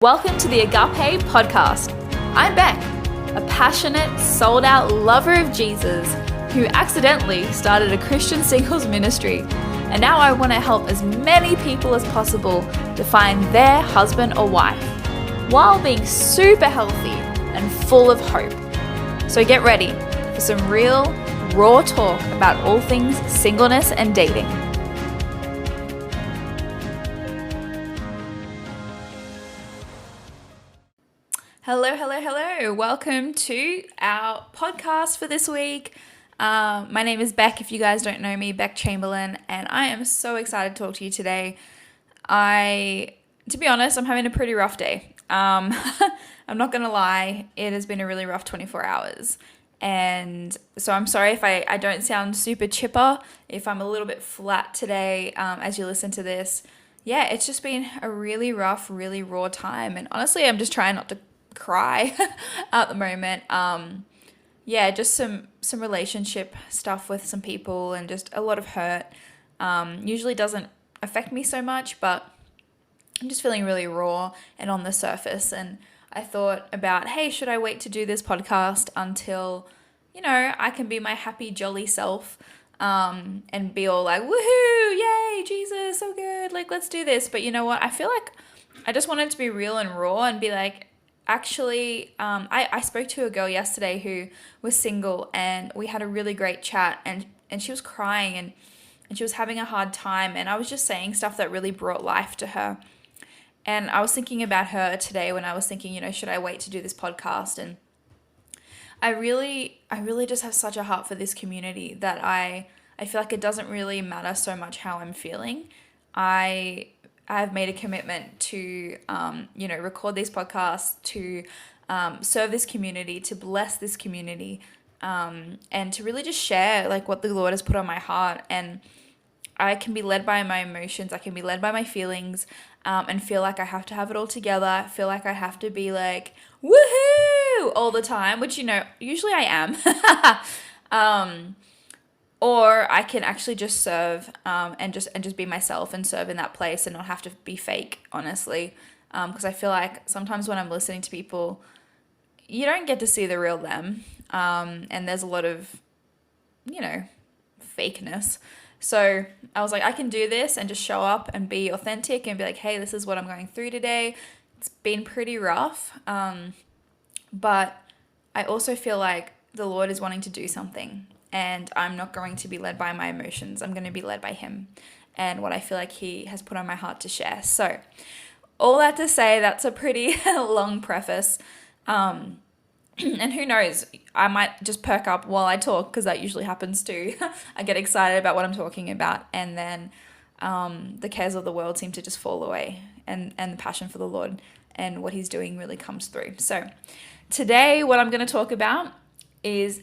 Welcome to the Agape Podcast. I'm Beck, a passionate, sold-out lover of Jesus who accidentally started a Christian singles ministry, and now I want to help as many people as possible to find their husband or wife while being super healthy and full of hope. So get ready for some real, raw talk about all things singleness and dating. Hello. Welcome to our podcast for this week. My name is Beck, if you guys don't know me, Beck Chamberlain, and I am so excited to talk to you today. To be honest, I'm having a pretty rough day. I'm not going to lie, it has been a really rough 24 hours. And so I'm sorry if I don't sound super chipper, if I'm a little bit flat today as you listen to this. Yeah, it's just been a really rough, really raw time. And honestly, I'm just trying not to cry at the moment. Just some relationship stuff with some people and just a lot of hurt. Usually doesn't affect me so much, but I'm just feeling really raw and on the surface. And I thought about, hey, should I wait to do this podcast until, I can be my happy, jolly self, and be all like, woohoo, yay, Jesus, so good, like, let's do this. But you know what? I feel like I just wanted to be real and raw and be like, actually, I spoke to a girl yesterday who was single, and we had a really great chat, and she was crying and she was having a hard time, and I was just saying stuff that really brought life to her. And I was thinking about her today when I was thinking, should I wait to do this podcast? And I really just have such a heart for this community that I feel like it doesn't really matter so much how I'm feeling. I've made a commitment to, record these podcasts, to serve this community, to bless this community, and to really just share like what the Lord has put on my heart. And I can be led by my emotions. I can be led by my feelings, and feel like I have to have it all together. Feel like I have to be like, woohoo, all the time, which, usually I am. Or I can actually just serve and just be myself and serve in that place and not have to be fake, honestly. Because I feel like sometimes when I'm listening to people, you don't get to see the real them. And there's a lot of, fakeness. So I was like, I can do this and just show up and be authentic and be like, hey, this is what I'm going through today. It's been pretty rough. But I also feel like the Lord is wanting to do something. And I'm not going to be led by my emotions. I'm going to be led by Him and what I feel like He has put on my heart to share. So all that to say, that's a pretty long preface. And who knows, I might just perk up while I talk, because that usually happens too. I get excited about what I'm talking about, and then the cares of the world seem to just fall away, and the passion for the Lord and what He's doing really comes through. So today what I'm going to talk about is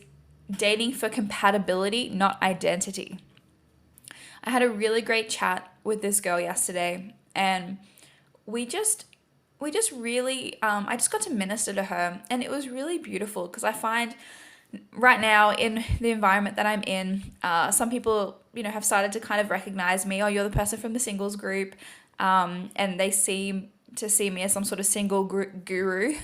dating for compatibility, not identity. I had a really great chat with this girl yesterday, and we just really, I just got to minister to her, and it was really beautiful, because I find right now in the environment that I'm in, some people, have started to kind of recognize me. Oh, you're the person from the singles group, and they seem to see me as some sort of single guru.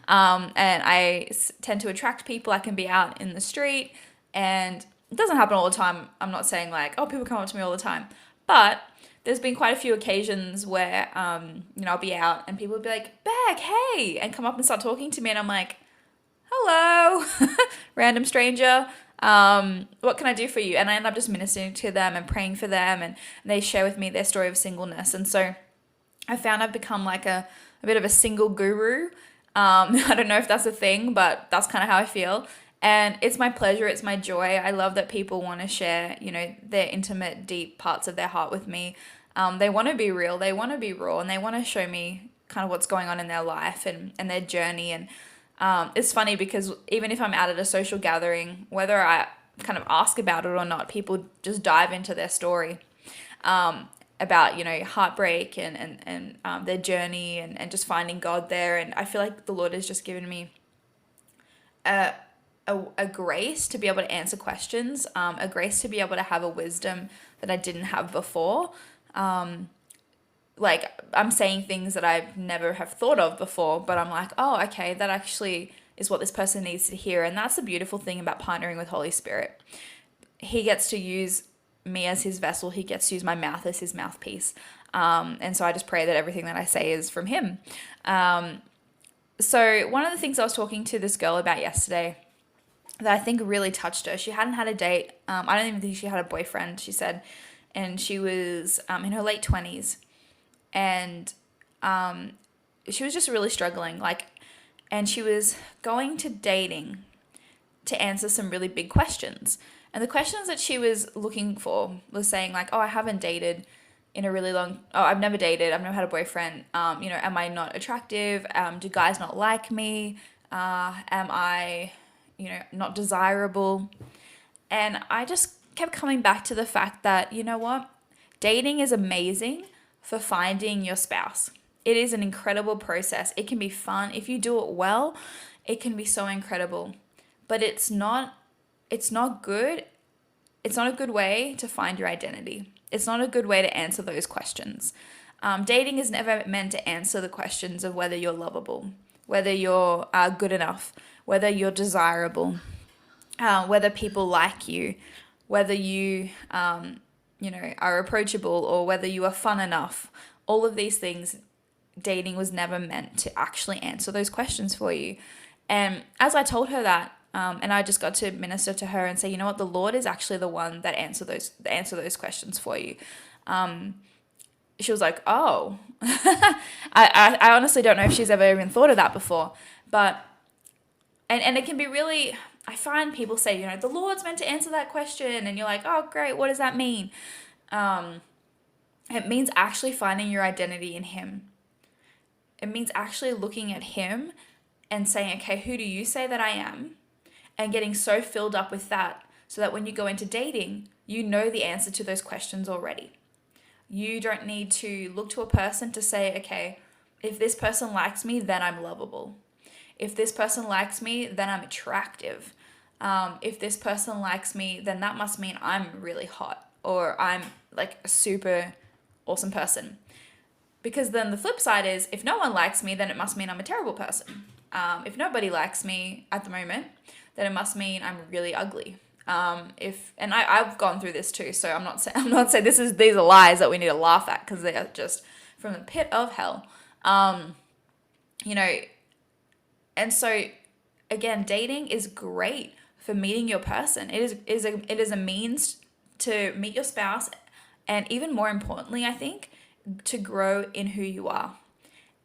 And I tend to attract people. I can be out in the street, and it doesn't happen all the time. I'm not saying like, oh, people come up to me all the time, but there's been quite a few occasions where, I'll be out and people will be like, Beck, hey, and come up and start talking to me. And I'm like, hello, random stranger. What can I do for you? And I end up just ministering to them and praying for them, and they share with me their story of singleness. And so I found I've become like a bit of a single guru. I don't know if that's a thing, but that's kind of how I feel. And it's my pleasure. It's my joy. I love that people want to share, their intimate, deep parts of their heart with me. They want to be real. They want to be raw, and they want to show me kind of what's going on in their life and their journey. And it's funny because even if I'm out at a social gathering, whether I kind of ask about it or not, people just dive into their story. About heartbreak and their journey and just finding God there. And I feel like the Lord has just given me a grace to be able to answer questions, a grace to be able to have a wisdom that I didn't have before. like I'm saying things that I've never have thought of before, but I'm like, oh, okay, that actually is what this person needs to hear. And that's the beautiful thing about partnering with Holy Spirit. He gets to use me as his vessel. He gets to use my mouth as his mouthpiece. And so I just pray that everything that I say is from him. So one of the things I was talking to this girl about yesterday that I think really touched her, she hadn't had a date. I don't even think she had a boyfriend, she said. And she was in her late 20s. And she was just really struggling. And she was going to dating to answer some really big questions. And the questions that she was looking for was saying like, oh, I haven't dated in a really long, oh, I've never dated, I've never had a boyfriend, am I not attractive? Do guys not like me? Am I, not desirable? And I just kept coming back to the fact that, you know what? Dating is amazing for finding your spouse. It is an incredible process. It can be fun. If you do it well, it can be so incredible. But it's not good. It's not a good way to find your identity. It's not a good way to answer those questions. Dating is never meant to answer the questions of whether you're lovable, whether you're good enough, whether you're desirable, whether people like you, whether you, are approachable, or whether you are fun enough. All of these things, dating was never meant to actually answer those questions for you. And as I told her that, and I just got to minister to her and say, you know what, the Lord is actually the one that answer those questions for you. She was like, oh, I honestly don't know if she's ever even thought of that before, but, and it can be really, I find people say, the Lord's meant to answer that question, and you're like, oh, great, what does that mean? It means actually finding your identity in him. It means actually looking at him and saying, okay, who do you say that I am? And getting so filled up with that so that when you go into dating, you know the answer to those questions already. You don't need to look to a person to say, okay, if this person likes me, then I'm lovable. If this person likes me, then I'm attractive. If this person likes me, then that must mean I'm really hot, or I'm like a super awesome person. Because then the flip side is, if no one likes me, then it must mean I'm a terrible person. If nobody likes me at the moment, then it must mean I'm really ugly. I've gone through this too, so I'm not saying these are lies that we need to laugh at, because they are just from the pit of hell. And so again, dating is great for meeting your person. It is a means to meet your spouse, and even more importantly, I think, to grow in who you are.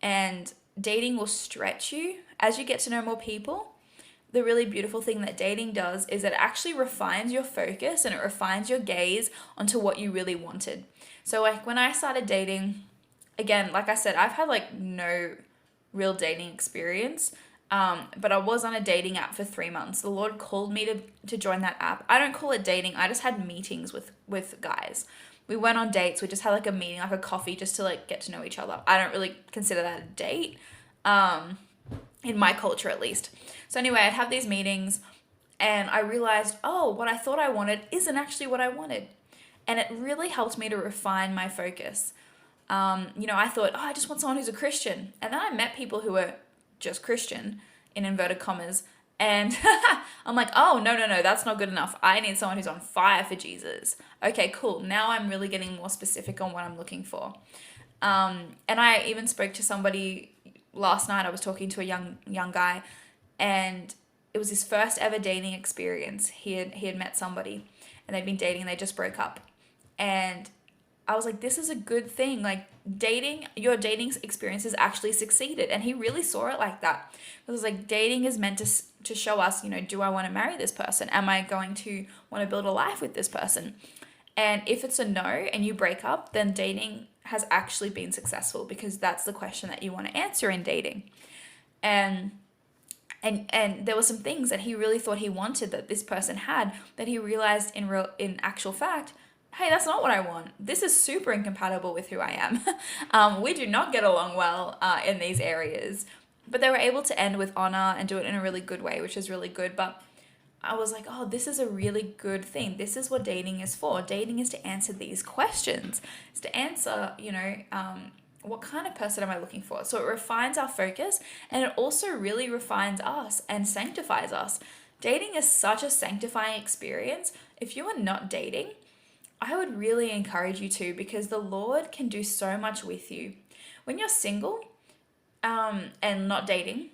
And dating will stretch you as you get to know more people. The really beautiful thing that dating does is it actually refines your focus, and it refines your gaze onto what you really wanted. So like when I started dating, again, like I said, I've had like no real dating experience, but I was on a dating app for 3 months. The Lord called me to join that app. I don't call it dating. I just had meetings with guys. We went on dates. We just had like a meeting, like a coffee, just to like get to know each other. I don't really consider that a date. In my culture at least. So anyway, I'd have these meetings, and I realized, oh, what I thought I wanted isn't actually what I wanted. And it really helped me to refine my focus. I thought, oh, I just want someone who's a Christian. And then I met people who were just Christian, in inverted commas. And I'm like, oh, no, that's not good enough. I need someone who's on fire for Jesus. Okay, cool. Now I'm really getting more specific on what I'm looking for. And I even spoke to somebody last night. I was talking to a young guy, and it was his first ever dating experience. He had met somebody, and they'd been dating, and they just broke up. And I was like, this is a good thing. Like, your dating experience has actually succeeded. And he really saw it like that. It was like, dating is meant to show us, do I want to marry this person? Am I going to want to build a life with this person? And if it's a no and you break up, then dating has actually been successful, because that's the question that you want to answer in dating. And there were some things that he really thought he wanted that this person had, that he realized in actual fact, hey, that's not what I want. This is super incompatible with who I am. We do not get along well in these areas. But they were able to end with honor and do it in a really good way, which is really good. But I was like, oh, this is a really good thing. This is what dating is for. Dating is to answer these questions. It's to answer, what kind of person am I looking for? So it refines our focus, and it also really refines us and sanctifies us. Dating is such a sanctifying experience. If you are not dating, I would really encourage you to, because the Lord can do so much with you. When you're single, and not dating,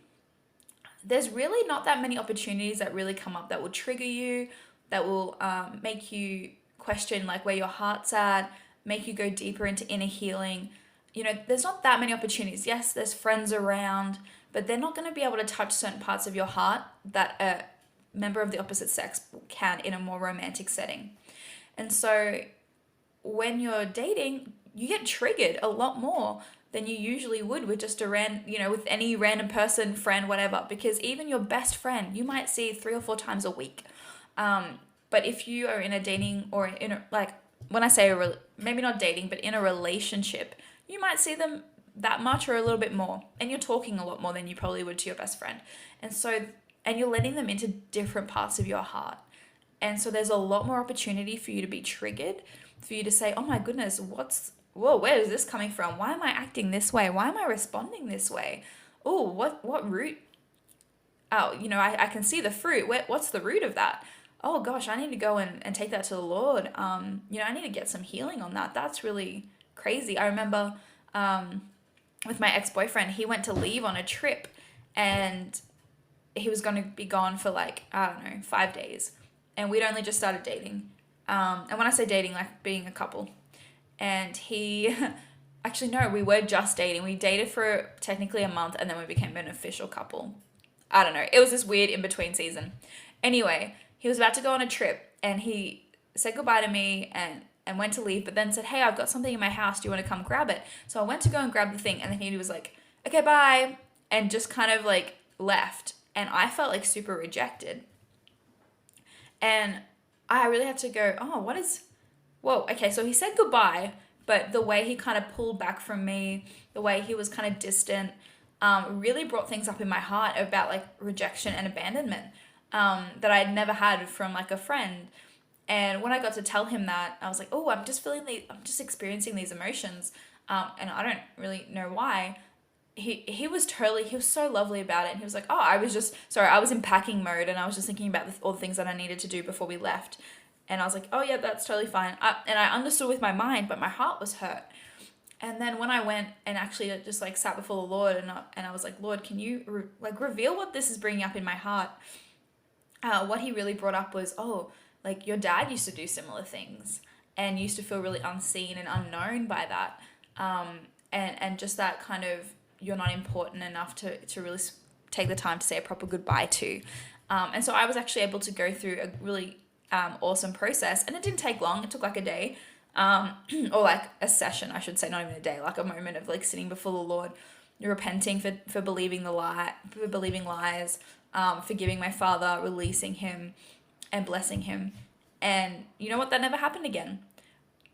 there's really not that many opportunities that really come up that will trigger you, that will make you question like where your heart's at, make you go deeper into inner healing. There's not that many opportunities. Yes, there's friends around, but they're not going to be able to touch certain parts of your heart that a member of the opposite sex can in a more romantic setting. And so when you're dating, you get triggered a lot more than you usually would with just with any random person, friend, whatever. Because even your best friend, you might see 3 or 4 times a week. But if you are in a dating or in a, like when I say maybe not dating, but in a relationship, you might see them that much or a little bit more, and you're talking a lot more than you probably would to your best friend. And you're letting them into different parts of your heart. And so there's a lot more opportunity for you to be triggered, for you to say, oh my goodness, where is this coming from? Why am I acting this way? Why am I responding this way? Oh, what root? Oh, I can see the fruit. What's the root of that? Oh gosh, I need to go and take that to the Lord. I need to get some healing on that. That's really crazy. I remember with my ex-boyfriend, he went to leave on a trip, and he was going to be gone for like, I don't know, 5 days. And we'd only just started dating. And when I say dating, like being a couple. And he, actually no, we were just dating. We dated for technically a month, and then we became an official couple. I don't know. It was this weird in-between season. Anyway, he was about to go on a trip, and he said goodbye to me and went to leave, but then said, hey, I've got something in my house. Do you want to come grab it? So I went to go and grab the thing, and then he was like, okay, bye, and just kind of like left. And I felt like super rejected. And I really had to go, whoa, okay, so he said goodbye, but the way he kind of pulled back from me, the way he was kind of distant, really brought things up in my heart about like rejection and abandonment that I had never had from like a friend. And when I got to tell him that, I was like, oh, I'm just experiencing these emotions, and I don't really know why. He was so lovely about it. And he was like, oh, I was in packing mode, and I was just thinking about all the things that I needed to do before we left. And I was like, oh yeah, that's totally fine. And I understood with my mind, but my heart was hurt. And then when I went and actually just like sat before the Lord, and I was like, Lord, can you reveal what this is bringing up in my heart? What he really brought up was, oh, like your dad used to do similar things and used to feel really unseen and unknown by that. And just that kind of, you're not important enough to really take the time to say a proper goodbye to. And so I was actually able to go through a really awesome process, and it didn't take long. It took like a day, or like a session, I should say, not even a day, like a moment of like sitting before the Lord, repenting for believing believing lies, forgiving my father, releasing him, and blessing him. And you know what? That never happened again.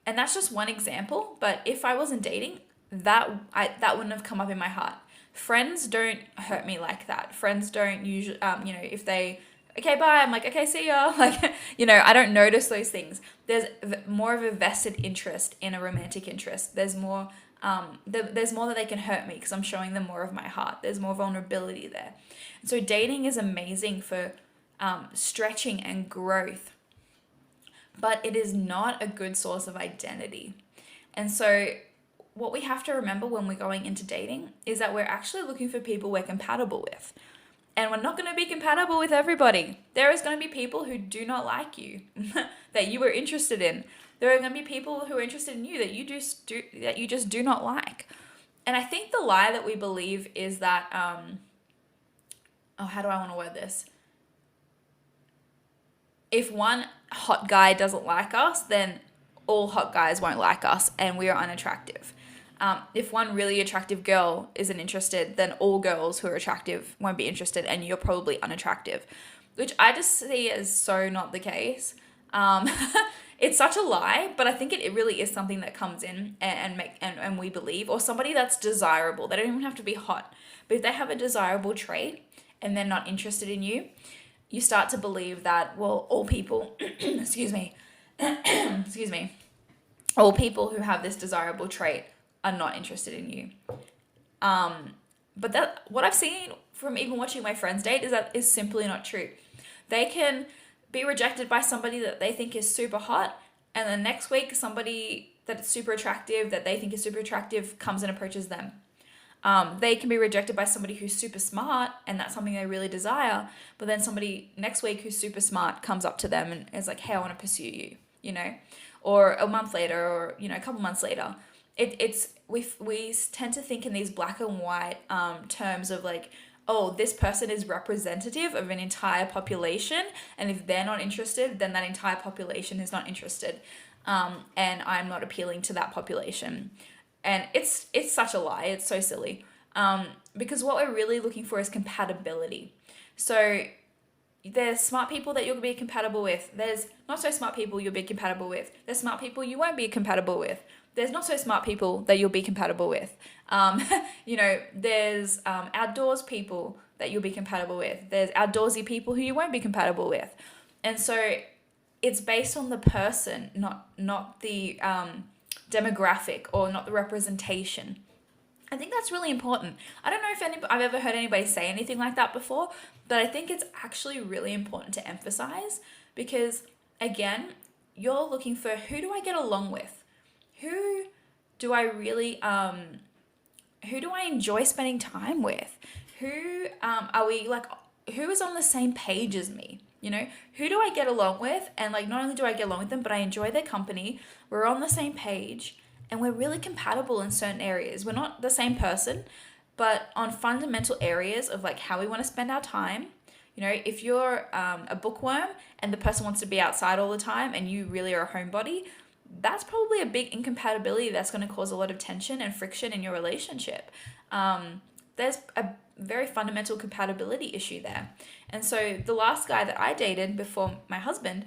And that's just one example. But if I wasn't dating, that wouldn't have come up in my heart. Friends don't hurt me like that. Friends don't usually, if they, okay, bye, I'm like, okay, see ya. Like, I don't notice those things. There's more of a vested interest in a romantic interest. There's more that they can hurt me because I'm showing them more of my heart. There's more vulnerability there. And so dating is amazing for stretching and growth, but it is not a good source of identity. And so what we have to remember when we're going into dating is that we're actually looking for people we're compatible with. And we're not going to be compatible with everybody. There is going to be people who do not like you, that you are interested in. There are going to be people who are interested in you that you just do not like. And I think the lie that we believe is that, how do I want to word this? If one hot guy doesn't like us, then all hot guys won't like us and we are unattractive. If one really attractive girl isn't interested, then all girls who are attractive won't be interested and you're probably unattractive, which I just see as so not the case. It's such a lie, but I think it really is something that comes in and we believe, or somebody that's desirable. They don't even have to be hot, but if they have a desirable trait and they're not interested in you, you start to believe that, well, all people, excuse me, all people who have this desirable trait are not interested in you. But that, what I've seen from even watching my friends date, is that is simply not true. They can be rejected by somebody that they think is super hot, and then next week somebody that's super attractive, that they think is super attractive, comes and approaches them. They can be rejected by somebody who's super smart, and that's something they really desire, but then somebody next week who's super smart comes up to them and is like, hey, I want to pursue you, you know, or a month later, or, you know, a couple months later. We tend to think in these black and white terms of like, oh, this person is representative of an entire population, and if they're not interested, then that entire population is not interested, and I'm not appealing to that population. And it's such a lie. It's so silly, because what we're really looking for is compatibility. So there's smart people that you'll be compatible with. There's not so smart people you'll be compatible with. There's smart people you won't be compatible with. There's not so smart people that you'll be compatible with. You know, there's outdoors people that you'll be compatible with. There's outdoorsy people who you won't be compatible with. And so it's based on the person, not the demographic, or not the representation. I think that's really important. I don't know if I've ever heard anybody say anything like that before, but I think it's actually really important to emphasize, because, again, you're looking for, who do I get along with? Who do I really, who do I enjoy spending time with? Who are we like, who is on the same page as me? You know, who do I get along with? And like, not only do I get along with them, but I enjoy their company. We're on the same page, and we're really compatible in certain areas. We're not the same person, but on fundamental areas of like how we want to spend our time. You know, if you're a bookworm and the person wants to be outside all the time and you really are a homebody, that's probably a big incompatibility that's going to cause a lot of tension and friction in your relationship. There's a very fundamental compatibility issue there. And so the last guy that I dated before my husband,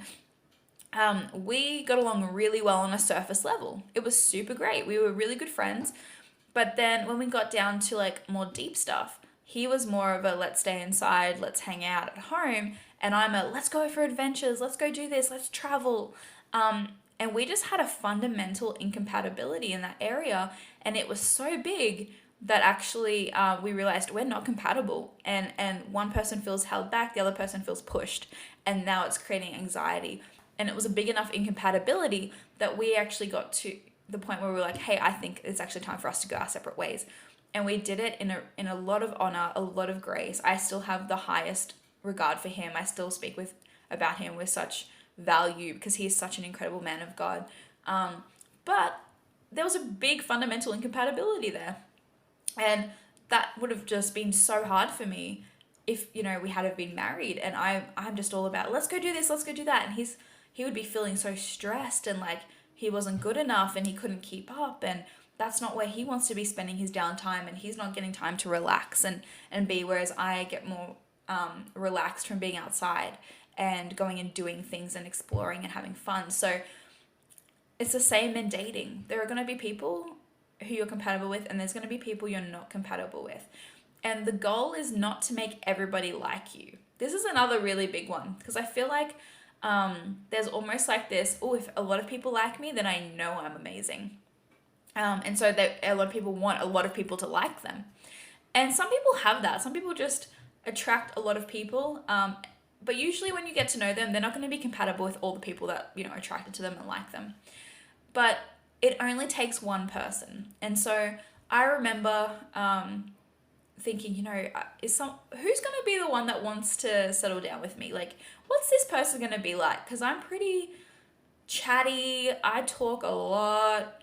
we got along really well on a surface level. It was super great. We were really good friends. But then when we got down to like more deep stuff, he was more of a let's stay inside, let's hang out at home. And I'm a let's go for adventures, let's go do this, let's travel. And we just had a fundamental incompatibility in that area. And it was so big that actually we realized we're not compatible. And one person feels held back, the other person feels pushed. And now it's creating anxiety. And it was a big enough incompatibility that we actually got to the point where we were like, hey, I think it's actually time for us to go our separate ways. And we did it in a lot of honor, a lot of grace. I still have the highest regard for him. I still speak about him with such value, because he is such an incredible man of God. But there was a big fundamental incompatibility there. And that would have just been so hard for me if, you know, we had have been married, and I'm just all about, let's go do this, let's go do that. And he would be feeling so stressed, and like he wasn't good enough and he couldn't keep up, and that's not where he wants to be spending his downtime, and he's not getting time to relax and be, whereas I get more relaxed from being outside and going and doing things and exploring and having fun. So it's the same in dating. There are going to be people who you're compatible with, and there's going to be people you're not compatible with. And the goal is not to make everybody like you. This is another really big one, because I feel like there's almost like this, oh, if a lot of people like me, then I know I'm amazing. And so a lot of people want a lot of people to like them. And some people have that. Some people just attract a lot of people. But usually when you get to know them, they're not going to be compatible with all the people that, you know, are attracted to them and like them. But it only takes one person. And so I remember thinking, you know, who's going to be the one that wants to settle down with me? Like, what's this person going to be like? Because I'm pretty chatty. I talk a lot.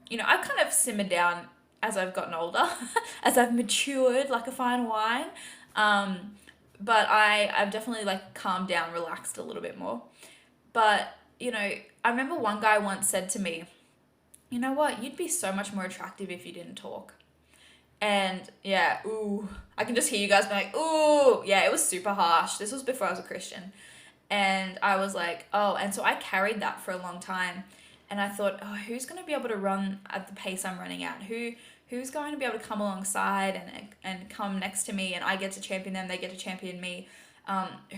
You know, I've kind of simmered down as I've gotten older, as I've matured like a fine wine. But I've definitely like calmed down, relaxed a little bit more. But, you know, I remember one guy once said to me, you know what, you'd be so much more attractive if you didn't talk. And yeah, ooh, I can just hear you guys be like, ooh, yeah, it was super harsh. This was before I was a Christian. And I was like, oh, and so I carried that for a long time. And I thought, oh, who's going to be able to run at the pace I'm running at? Who's going to be able to come alongside and come next to me, and I get to champion them, they get to champion me?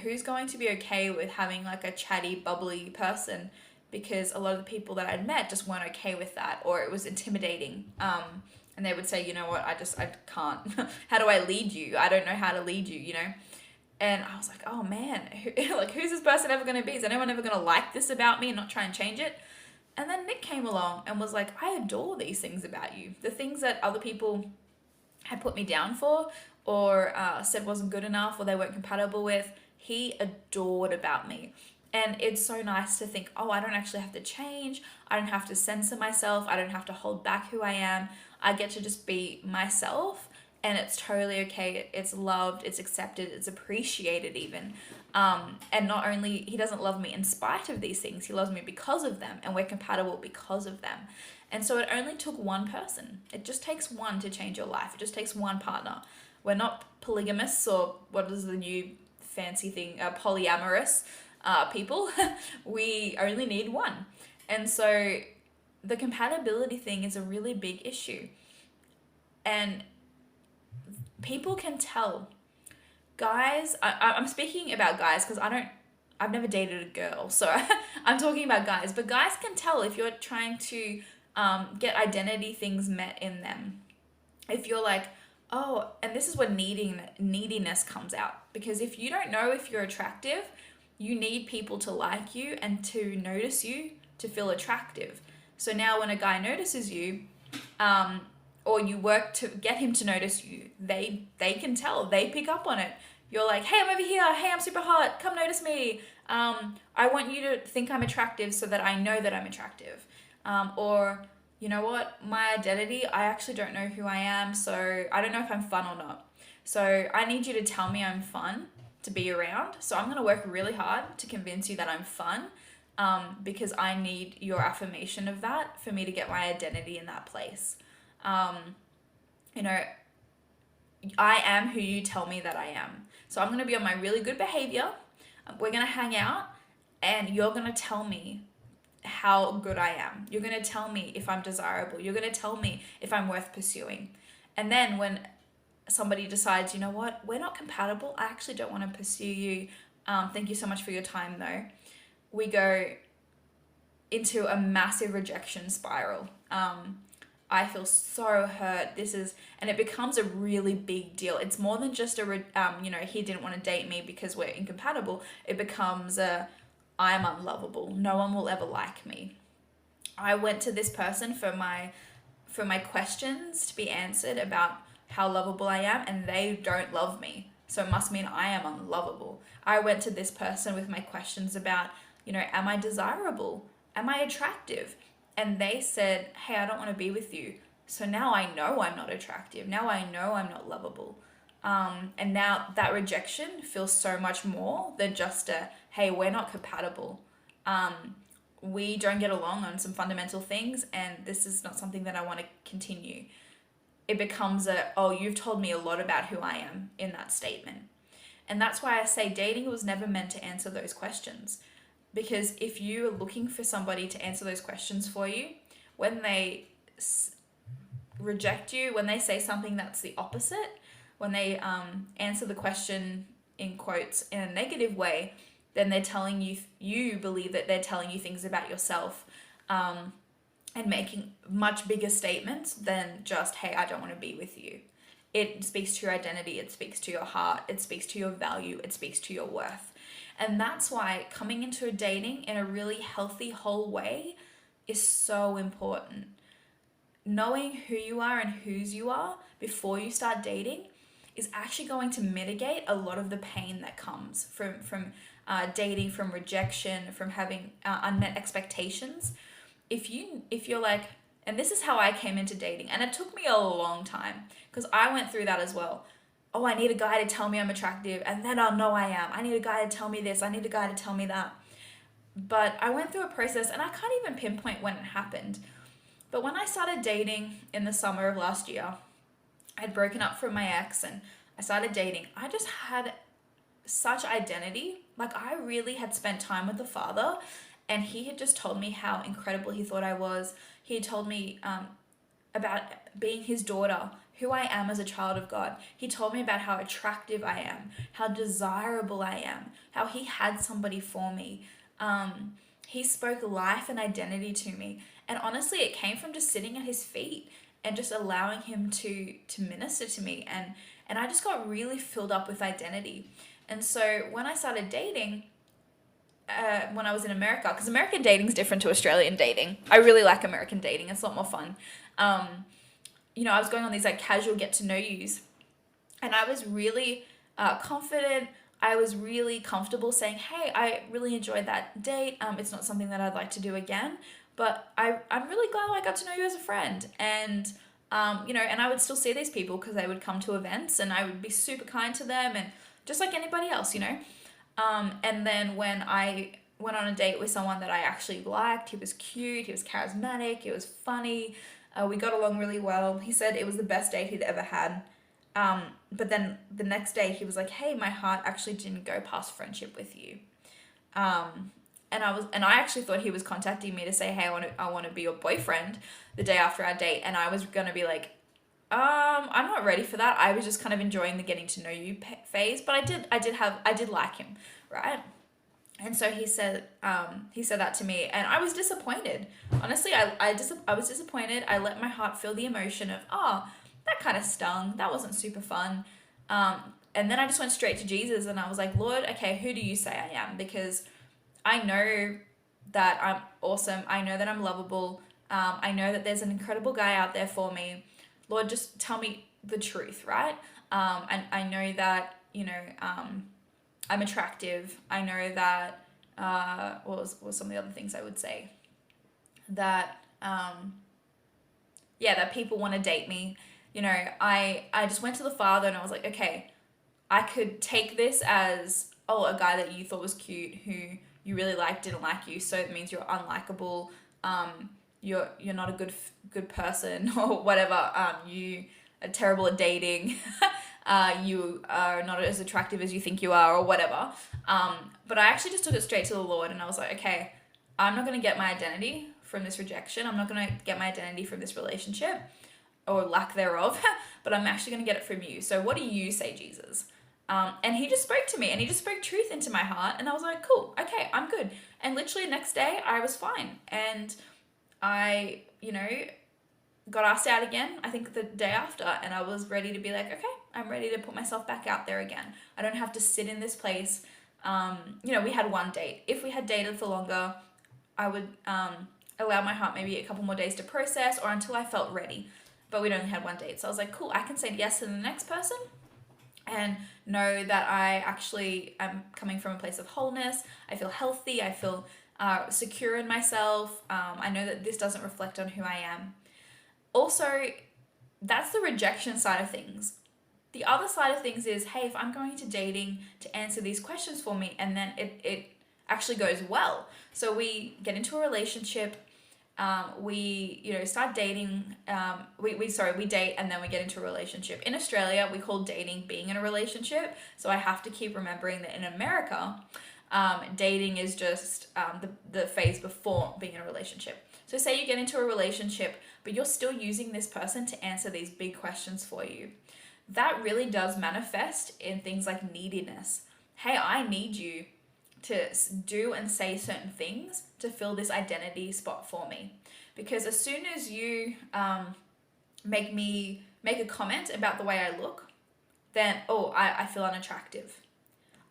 Who's going to be okay with having like a chatty, bubbly person because a lot of the people that I'd met just weren't okay with that, or it was intimidating. And they would say, you know what, I can't. How do I lead you? I don't know how to lead you, you know? And I was like, oh man, like, who's this person ever going to be? Is anyone ever going to like this about me and not try and change it? And then Nick came along and was like, I adore these things about you. The things that other people had put me down for, or said wasn't good enough, or they weren't compatible with, he adored about me. And it's so nice to think, oh, I don't actually have to change. I don't have to censor myself. I don't have to hold back who I am. I get to just be myself, and it's totally okay. It's loved, it's accepted, it's appreciated even. And not only, he doesn't love me in spite of these things, he loves me because of them, and we're compatible because of them. And so it only took one person. It just takes one to change your life. It just takes one partner. We're not polygamists, or what is the new fancy thing, polyamorous people. We only need one. And so the compatibility thing is a really big issue. And people can tell. Guys, I'm speaking about guys because I've never dated a girl, so I'm talking about guys. But guys can tell if you're trying to get identity things met in them. If you're like, oh, and this is where neediness comes out. Because if you don't know if you're attractive, you need people to like you and to notice you to feel attractive. So now when a guy notices you, or you work to get him to notice you, they can tell, they pick up on it. You're like, hey, I'm over here. Hey, I'm super hot. Come notice me. I want you to think I'm attractive so that I know that I'm attractive. Or, you know what, my identity, I actually don't know who I am, so I don't know if I'm fun or not. So I need you to tell me I'm fun to be around. So I'm going to work really hard to convince you that I'm fun, because I need your affirmation of that for me to get my identity in that place. You know, I am who you tell me that I am. So I'm going to be on my really good behavior. We're going to hang out, and you're going to tell me how good I am. You're going to tell me if I'm desirable. You're going to tell me if I'm worth pursuing. And then when somebody decides, you know what, we're not compatible, I actually don't want to pursue you. Thank you so much for your time though. We go into a massive rejection spiral. I feel so hurt. And it becomes a really big deal. It's more than just he didn't want to date me because we're incompatible. It becomes I'm unlovable. No one will ever like me. I went to this person for my questions to be answered about how lovable I am, and they don't love me. So it must mean I am unlovable. I went to this person with my questions about, am I desirable? Am I attractive? And they said, hey, I don't want to be with you. So now I know I'm not attractive. Now I know I'm not lovable. And now that rejection feels so much more than just hey, we're not compatible. We don't get along on some fundamental things, and this is not something that I want to continue. It becomes oh, you've told me a lot about who I am in that statement. And that's why I say dating was never meant to answer those questions. Because if you're looking for somebody to answer those questions for you, when they reject you, when they say something that's the opposite, when they answer the question in quotes in a negative way, then they're telling you believe that they're telling you things about yourself, and making much bigger statements than just, hey, I don't want to be with you. It speaks to your identity, it speaks to your heart, it speaks to your value, it speaks to your worth. And that's why coming into a dating in a really healthy, whole way is so important. Knowing who you are and whose you are before you start dating is actually going to mitigate a lot of the pain that comes from dating, from rejection, from having unmet expectations. If you're like, and this is how I came into dating, and it took me a long time because I went through that as well. Oh, I need a guy to tell me I'm attractive, and then I'll know I am. I need a guy to tell me this. I need a guy to tell me that. But I went through a process, and I can't even pinpoint when it happened. But when I started dating in the summer of last year, I had broken up from my ex, and I started dating. I just had such identity. Like, I really had spent time with the Father, and he had just told me how incredible he thought I was. He had told me about being his daughter, who I am as a child of God. He told me about how attractive I am, how desirable I am, how he had somebody for me. he spoke life and identity to me. And honestly, it came from just sitting at his feet and just allowing him to minister to me. And I just got really filled up with identity. And so when I started dating, when I was in America, because American dating is different to Australian dating. I really like American dating. It's a lot more fun. I was going on these like casual get to know yous, and I was really confident. I was really comfortable saying, hey, I really enjoyed that date. It's not something that I'd like to do again, but I'm really glad I got to know you as a friend. And, and I would still see these people because they would come to events and I would be super kind to them and just like anybody else. And then when I went on a date with someone that I actually liked, he was cute, he was charismatic, he was funny, we got along really well. He said it was the best date he'd ever had. But then the next day he was like, hey, my heart actually didn't go past friendship with you. And I actually thought he was contacting me to say, hey, I want to be your boyfriend the day after our date. And I was going to be like, I'm not ready for that. I was just kind of enjoying the getting to know you phase, but I did like him, right? And so he said that to me, and I was disappointed. Honestly, I was disappointed. I let my heart feel the emotion of, that kind of stung. That wasn't super fun. And then I just went straight to Jesus, and I was like, Lord, okay, who do you say I am? Because I know that I'm awesome. I know that I'm lovable. I know that there's an incredible guy out there for me. Lord, just tell me the truth, right? And I know that, I'm attractive. I know that, what was some of the other things I would say? That, that people want to date me. I just went to the Father and I was like, okay, I could take this as, a guy that you thought was cute who you really liked didn't like you, so it means you're unlikable. You're not a good person or whatever. You are terrible at dating. You are not as attractive as you think you are or whatever. But I actually just took it straight to the Lord and I was like, okay, I'm not going to get my identity from this rejection. I'm not going to get my identity from this relationship or lack thereof, but I'm actually going to get it from you. So what do you say, Jesus? And he just spoke to me and he just spoke truth into my heart. And I was like, cool, okay, I'm good. And literally the next day I was fine. And I, got asked out again, I think the day after, and I was ready to be like, okay, I'm ready to put myself back out there again. I don't have to sit in this place. We had one date. If we had dated for longer, I would allow my heart maybe a couple more days to process or until I felt ready. But we'd only had one date. So I was like, cool, I can say yes to the next person and know that I actually am coming from a place of wholeness. I feel healthy. I feel secure in myself. I know that this doesn't reflect on who I am. Also, that's the rejection side of things. The other side of things is, hey, if I'm going to dating to answer these questions for me and then it actually goes well. So we get into a relationship, we start dating, we date and then we get into a relationship. In Australia, we call dating being in a relationship. So I have to keep remembering that in America, dating is just the phase before being in a relationship. So say you get into a relationship, but you're still using this person to answer these big questions for you. That really does manifest in things like neediness. Hey, I need you to do and say certain things to fill this identity spot for me. Because as soon as you make a comment about the way I look, then, I feel unattractive.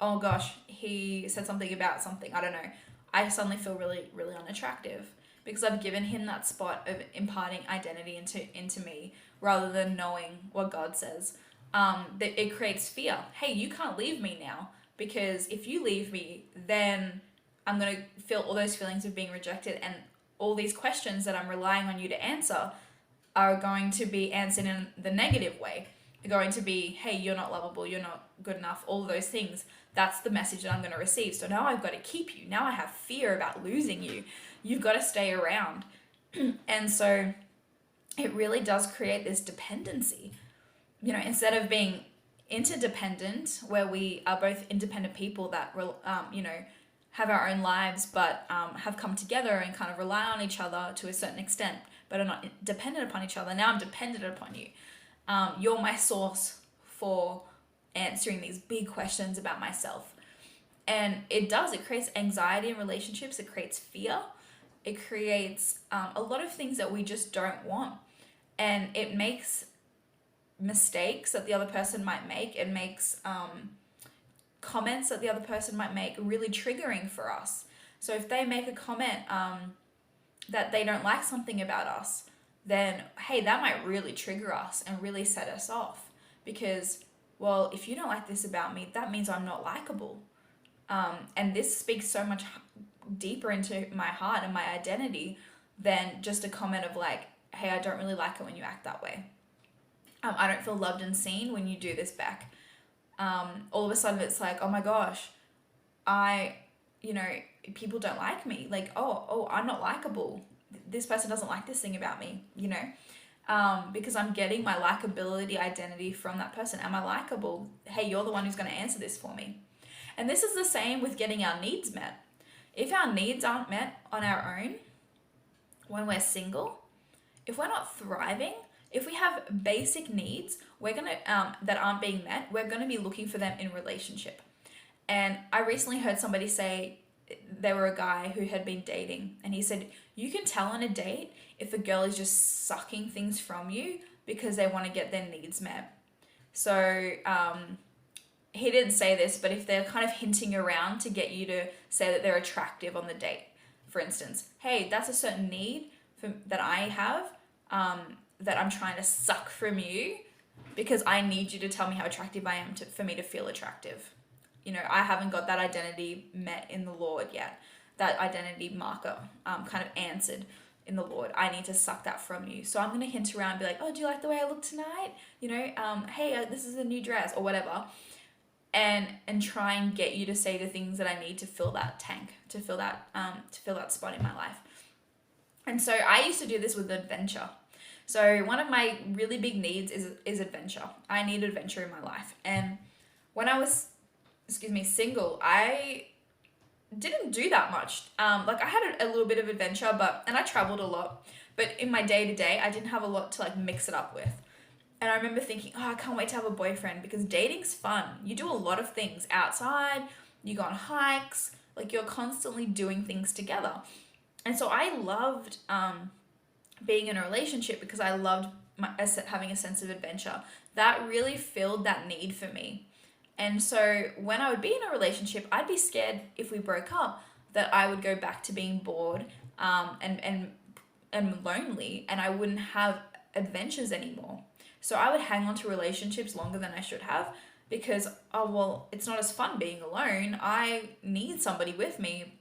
Oh gosh, he said something about something, I don't know. I suddenly feel really, really unattractive because I've given him that spot of imparting identity into me rather than knowing what God says. That it creates fear. Hey, you can't leave me now because if you leave me, then I'm going to feel all those feelings of being rejected and all these questions that I'm relying on you to answer are going to be answered in the negative way. They're going to be, hey, you're not lovable, you're not good enough, all those things. That's the message that I'm going to receive. So now I've got to keep you. Now I have fear about losing you. You've got to stay around. And so it really does create this dependency. Instead of being interdependent, where we are both independent people that, have our own lives, but have come together and kind of rely on each other to a certain extent, but are not dependent upon each other. Now I'm dependent upon you. You're my source for answering these big questions about myself. And it creates anxiety in relationships, it creates fear, it creates a lot of things that we just don't want. And it makes mistakes that the other person might make, it makes comments that the other person might make really triggering for us. So if they make a comment that they don't like something about us, then hey, that might really trigger us and really set us off. Because, well, if you don't like this about me, that means I'm not likable. And this speaks so much deeper into my heart and my identity than just a comment of like, hey, I don't really like it when you act that way. I don't feel loved and seen when you do this back. All of a sudden it's like, oh my gosh, I, you know, people don't like me. Like, oh, I'm not likable. This person doesn't like this thing about me, you know? Because I'm getting my likability identity from that person. Am I likable? Hey, you're the one who's going to answer this for me. And this is the same with getting our needs met. If our needs aren't met on our own, when we're single, if we're not thriving, if we have basic needs, we're gonna that aren't being met, we're gonna be looking for them in relationship. And I recently heard somebody say, there were a guy who had been dating, and he said, you can tell on a date if a girl is just sucking things from you because they want to get their needs met. So he didn't say this, but if they're kind of hinting around to get you to say that they're attractive on the date, for instance, hey, that's a certain need that I have, that I'm trying to suck from you because I need you to tell me how attractive I am for me to feel attractive. You know, I haven't got that identity met in the Lord yet. That identity marker kind of answered in the Lord. I need to suck that from you. So I'm going to hint around and be like, oh, do you like the way I look tonight? You know, hey, this is a new dress or whatever. And try and get you to say the things that I need to fill that tank, to fill that spot in my life. And so I used to do this with adventure. So one of my really big needs is adventure. I need adventure in my life. And when I was, single, I didn't do that much. Like I had a little bit of adventure, and I traveled a lot. But in my day to day, I didn't have a lot to like mix it up with. And I remember thinking, oh, I can't wait to have a boyfriend because dating's fun. You do a lot of things outside, you go on hikes, like you're constantly doing things together. And so I loved being in a relationship because I loved having a sense of adventure. That really filled that need for me. And so when I would be in a relationship, I'd be scared if we broke up that I would go back to being bored and lonely, and I wouldn't have adventures anymore. So I would hang on to relationships longer than I should have because, oh, well, it's not as fun being alone. I need somebody with me,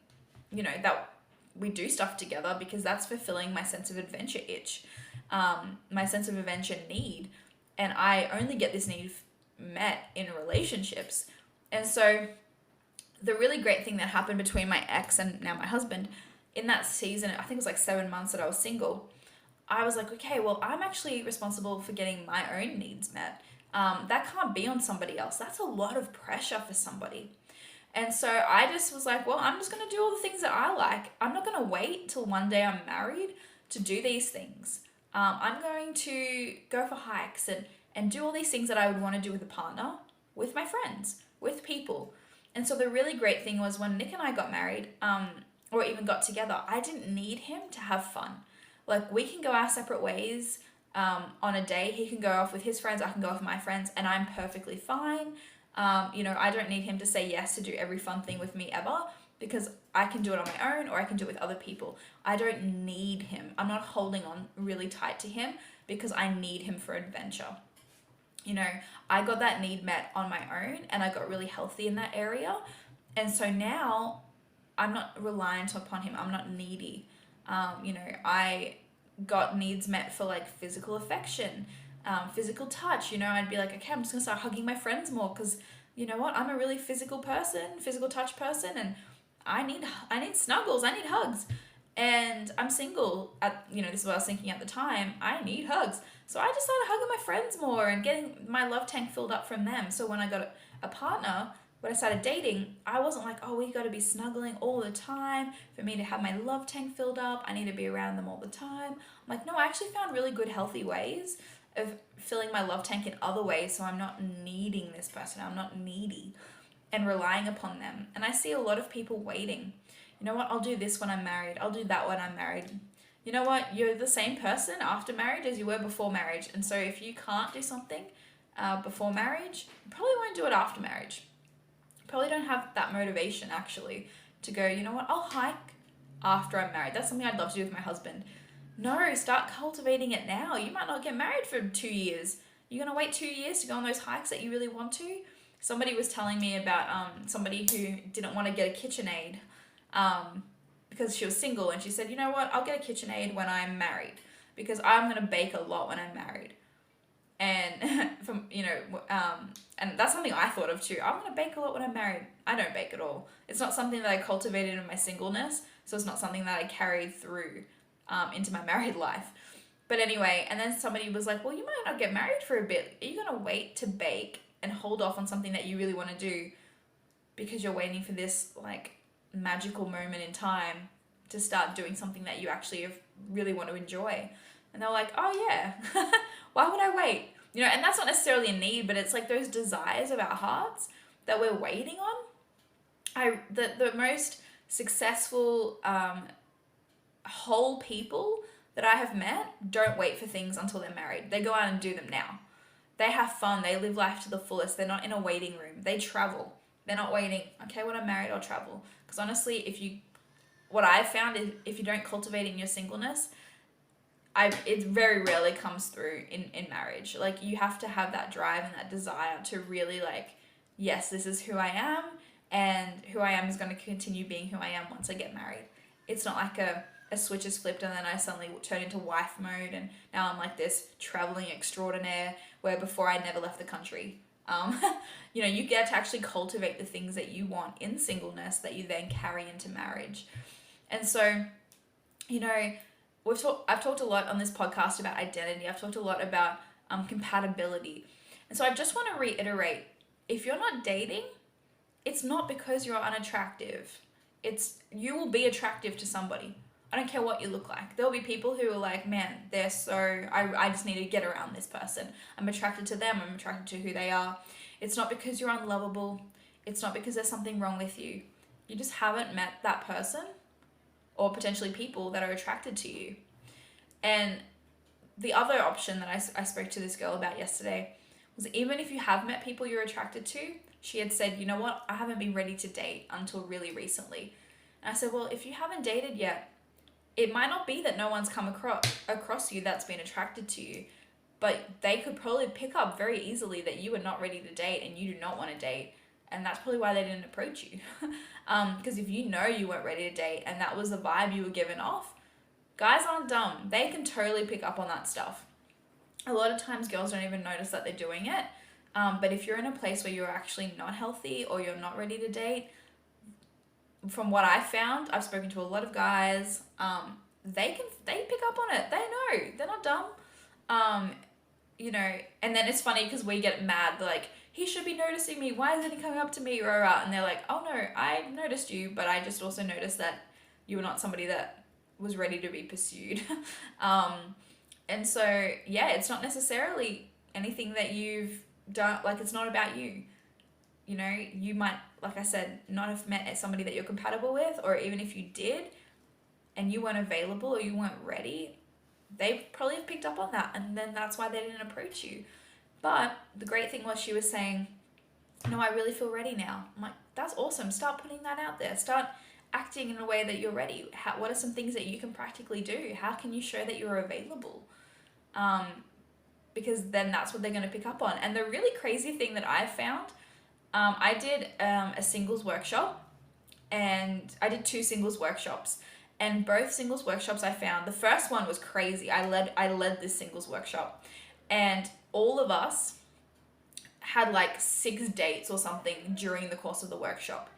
you know, that we do stuff together because that's fulfilling my sense of adventure itch, my sense of adventure need. And I only get this need met in relationships. And so the really great thing that happened between my ex and now my husband in that season, I think it was like 7 months that I was single, I was like, okay, well, I'm actually responsible for getting my own needs met. That can't be on somebody else. That's a lot of pressure for somebody. And so I just was like, well, I'm just going to do all the things that I like. I'm not going to wait till one day I'm married to do these things. I'm going to go for hikes and do all these things that I would want to do with a partner, with my friends, with people. And so the really great thing was when Nick and I got married, or even got together, I didn't need him to have fun. Like we can go our separate ways on a day. He can go off with his friends, I can go off with my friends, and I'm perfectly fine. You know, I don't need him to say yes to do every fun thing with me ever because I can do it on my own or I can do it with other people. I don't need him. I'm not holding on really tight to him because I need him for adventure. You know, I got that need met on my own and I got really healthy in that area. And so now I'm not reliant upon him. I'm not needy. You know, I got needs met for like physical affection, physical touch. You know, I'd be like, okay, I'm just gonna start hugging my friends more because you know what, I'm a really physical touch person, and I need snuggles, I need hugs, and I'm single. This is what I was thinking at the time. I need hugs, so I just started hugging my friends more and getting my love tank filled up from them. So when I got a partner, when I started dating, I wasn't like, oh, we got to be snuggling all the time for me to have my love tank filled up. I need to be around them all the time. I'm like, no, I actually found really good, healthy ways of filling my love tank in other ways so I'm not needing this person. I'm not needy. and relying upon them. And I see a lot of people waiting. You know what? I'll do this when I'm married. I'll do that when I'm married. You know what? You're the same person after marriage as you were before marriage. And so if you can't do something before marriage, you probably won't do it after marriage. You probably don't have that motivation actually to go, you know what? I'll hike after I'm married. That's something I'd love to do with my husband. No, start cultivating it now. You might not get married for 2 years. You're going to wait 2 years to go on those hikes that you really want to? Somebody was telling me about somebody who didn't want to get a KitchenAid because she was single, and she said, you know what, I'll get a KitchenAid when I'm married because I'm going to bake a lot when I'm married. And from and that's something I thought of too. I'm going to bake a lot when I'm married. I don't bake at all. It's not something that I cultivated in my singleness, so it's not something that I carried through into my married life. But anyway, and then somebody was like, well, you might not get married for a bit. Are you going to wait to bake and hold off on something that you really want to do because you're waiting for this like magical moment in time to start doing something that you actually really want to enjoy? And they're like, oh yeah, why would I wait? You know, and that's not necessarily a need, but it's like those desires of our hearts that we're waiting on. The most successful whole people that I have met don't wait for things until they're married. They go out and do them now. They have fun. They live life to the fullest. They're not in a waiting room. They travel. They're not waiting. Okay, when I'm married, I'll travel. Because honestly, what I've found is if you don't cultivate in your singleness, it very rarely comes through in marriage. Like, you have to have that drive and that desire to really like, yes, this is who I am, and who I am is going to continue being who I am once I get married. It's not like a switch is flipped and then I suddenly turn into wife mode and now I'm like this traveling extraordinaire where before I never left the country. You get to actually cultivate the things that you want in singleness that you then carry into marriage. And so, I've talked a lot on this podcast about identity. I've talked a lot about compatibility. And so I just want to reiterate, if you're not dating, it's not because you're unattractive. You will be attractive to somebody. I don't care what you look like. There'll be people who are like, man, I just need to get around this person. I'm attracted to them. I'm attracted to who they are. It's not because you're unlovable. It's not because there's something wrong with you. You just haven't met that person or potentially people that are attracted to you. And the other option that I spoke to this girl about yesterday was, even if you have met people you're attracted to, she had said, you know what, I haven't been ready to date until really recently. And I said, well, if you haven't dated yet, it might not be that no one's come across you that's been attracted to you, but they could probably pick up very easily that you are not ready to date and you do not want to date. And that's probably why they didn't approach you. Because if you know you weren't ready to date and that was the vibe you were giving off, guys aren't dumb. They can totally pick up on that stuff. A lot of times girls don't even notice that they're doing it. But if you're in a place where you're actually not healthy or you're not ready to date, from what I found, I've spoken to a lot of guys, they pick up on it. They know. They're not dumb. And then it's funny because we get mad. They're like, he should be noticing me. Why isn't he coming up to me? And they're like, oh no, I noticed you, but I just also noticed that you were not somebody that was ready to be pursued. And so, yeah, it's not necessarily anything that you've done. Like, it's not about you. You might, like I said, not have met somebody that you're compatible with, or even if you did and you weren't available or you weren't ready, they probably have picked up on that, and then that's why they didn't approach you. But the great thing was she was saying, no, I really feel ready now. I'm like, that's awesome. Start putting that out there. Start acting in a way that you're ready. What are some things that you can practically do? How can you show that you're available? Because then that's what they're going to pick up on. And the really crazy thing that I found, I did a singles workshop, and I did 2 singles workshops. And both singles workshops I found, the first one was crazy. I led this singles workshop, and all of us had like 6 dates or something during the course of the workshop.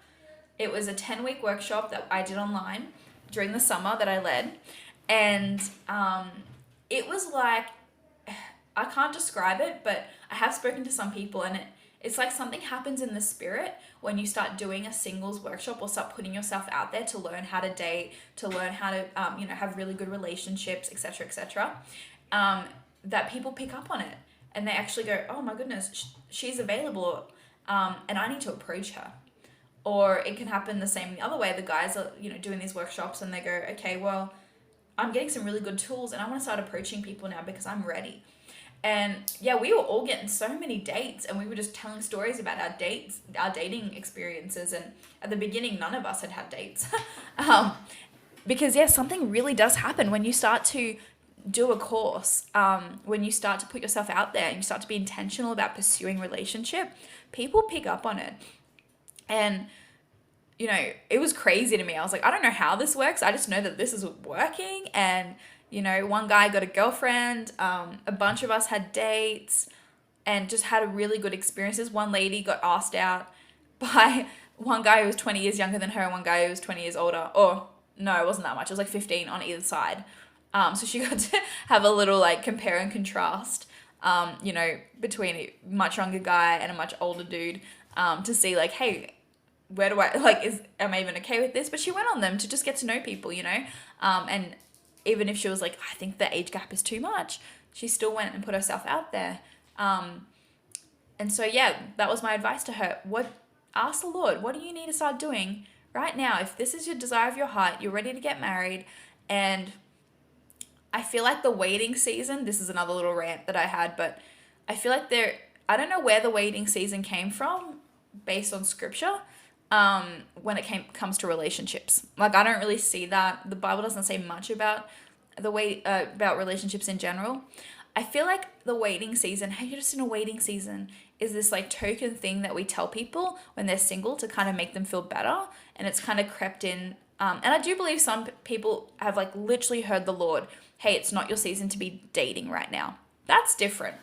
It was a 10-week workshop that I did online during the summer that I led. And it was like, I can't describe it, but I have spoken to some people, and it's like something happens in the spirit when you start doing a singles workshop or start putting yourself out there to learn how to date, to learn how to, have really good relationships, etc., etc., that people pick up on it. And they actually go, oh my goodness, she's available. and I need to approach her. Or it can happen the same the other way. The guys are, doing these workshops and they go, okay, well, I'm getting some really good tools and I want to start approaching people now because I'm ready. And yeah, we were all getting so many dates and we were just telling stories about our dates, our dating experiences. And at the beginning, none of us had had dates. Because yeah, something really does happen when you start to do a course, when you start to put yourself out there and you start to be intentional about pursuing relationship, people pick up on it. And it was crazy to me. I was like, I don't know how this works. I just know that this is working. And, one guy got a girlfriend. A bunch of us had dates and just had really good experiences. One lady got asked out by one guy who was 20 years younger than her and one guy who was 20 years older. Or, no, it wasn't that much. It was like 15 on either side. So she got to have a little like compare and contrast, between a much younger guy and a much older dude, to see like, hey, where do I like am I even okay with this? But she went on them to just get to know people, and even if she was like, I think the age gap is too much, she still went and put herself out there. And so yeah, that was my advice to her. Ask the Lord, what do you need to start doing right now? If this is your desire of your heart, you're ready to get married. And I feel like the waiting season, this is another little rant that I had, but I feel like I don't know where the waiting season came from based on scripture, when it comes to relationships. Like, I don't really see that. The Bible doesn't say much about about relationships in general. I feel like the waiting season, hey, you're just in a waiting season, is this like token thing that we tell people when they're single to kind of make them feel better. And it's kind of crept in. And I do believe some people have like literally heard the Lord, hey, it's not your season to be dating right now. That's different.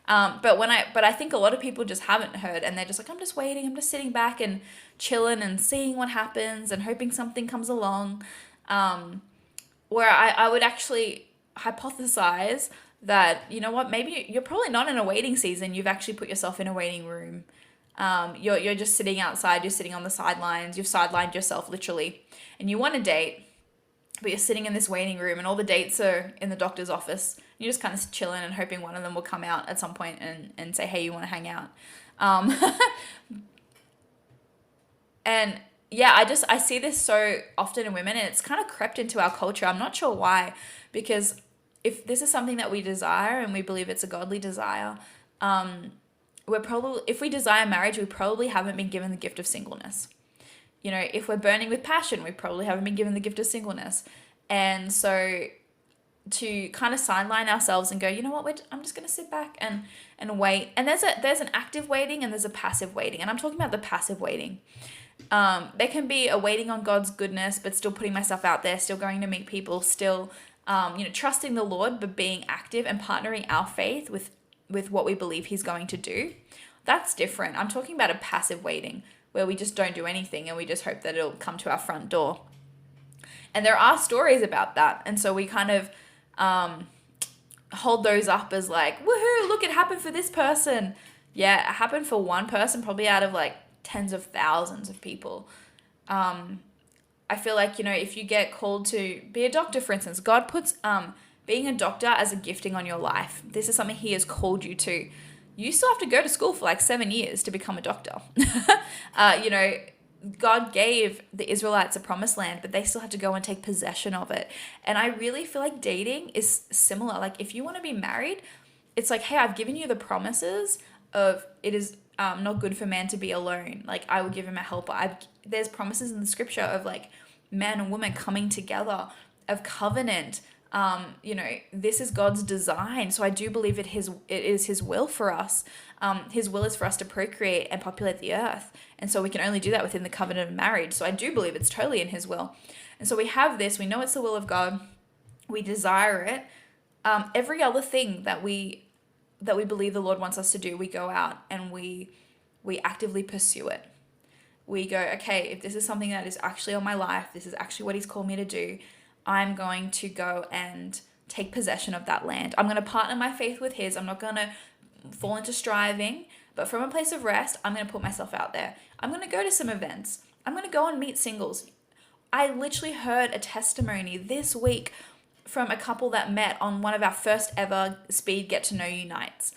But I think a lot of people just haven't heard and they're just like, I'm just waiting. I'm just sitting back and chilling and seeing what happens and hoping something comes along. Where I would actually hypothesize that, you know what, maybe you're probably not in a waiting season. You've actually put yourself in a waiting room. You're just sitting outside. You're sitting on the sidelines. You've sidelined yourself literally, and you want a date, but you're sitting in this waiting room, and all the dates are in the doctor's office. You're just kind of chilling and hoping one of them will come out at some point and say, hey, you want to hang out. And yeah, I see this so often in women, and it's kind of crept into our culture. I'm not sure why, because if this is something that we desire and we believe it's a godly desire, if we desire marriage, we probably haven't been given the gift of singleness. If we're burning with passion, we probably haven't been given the gift of singleness. And so to kind of sideline ourselves and go, you know what, I'm just going to sit back and wait. And there's an active waiting and there's a passive waiting. And I'm talking about the passive waiting. There can be a waiting on God's goodness, but still putting myself out there, still going to meet people, still, trusting the Lord, but being active and partnering our faith with what we believe he's going to do. That's different. I'm talking about a passive waiting where we just don't do anything and we just hope that it'll come to our front door. And there are stories about that. And so we kind of hold those up as like, woohoo, look, it happened for this person. Yeah, it happened for one person, probably out of like tens of thousands of people. I feel like, if you get called to be a doctor, for instance, God puts being a doctor as a gifting on your life. This is something he has called you to. You still have to go to school for like 7 years to become a doctor. God gave the Israelites a promised land, but they still had to go and take possession of it. And I really feel like dating is similar. Like, if you want to be married, it's like, hey, I've given you the promises of it is not good for man to be alone. Like, I will give him a helper. There's promises in the scripture of like man and woman coming together, of covenant. This is God's design. So I do believe it is his will for us. His will is for us to procreate and populate the earth. And so we can only do that within the covenant of marriage. So I do believe it's totally in his will. And so we have this, we know it's the will of God. We desire it. Every other thing that we believe the Lord wants us to do, we go out and we actively pursue it. We go, okay, if this is something that is actually on my life, this is actually what he's called me to do, I'm going to go and take possession of that land. I'm going to partner my faith with his. I'm not going to fall into striving, but from a place of rest, I'm going to put myself out there. I'm going to go to some events. I'm going to go and meet singles. I literally heard a testimony this week from a couple that met on one of our first ever speed get to know you nights.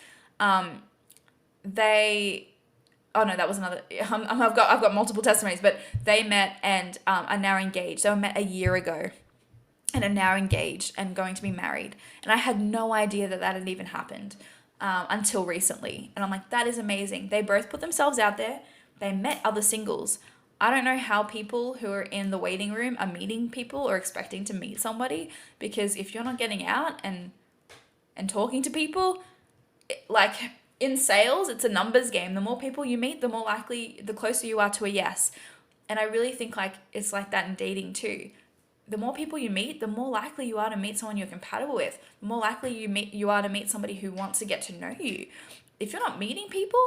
oh no, that was another, I've got multiple testimonies, but they met and are now engaged. They were met a year ago and are now engaged and going to be married. And I had no idea that that had even happened until recently. And I'm like, that is amazing. They both put themselves out there. They met other singles. I don't know how people who are in the waiting room are meeting people or expecting to meet somebody, because if you're not getting out and talking to people, like in sales, it's a numbers game. The more people you meet, the more likely, the closer you are to a yes. And I really think like it's like that in dating too. The more people you meet, the more likely you are to meet someone you're compatible with. The more likely you are to meet somebody who wants to get to know you. If you're not meeting people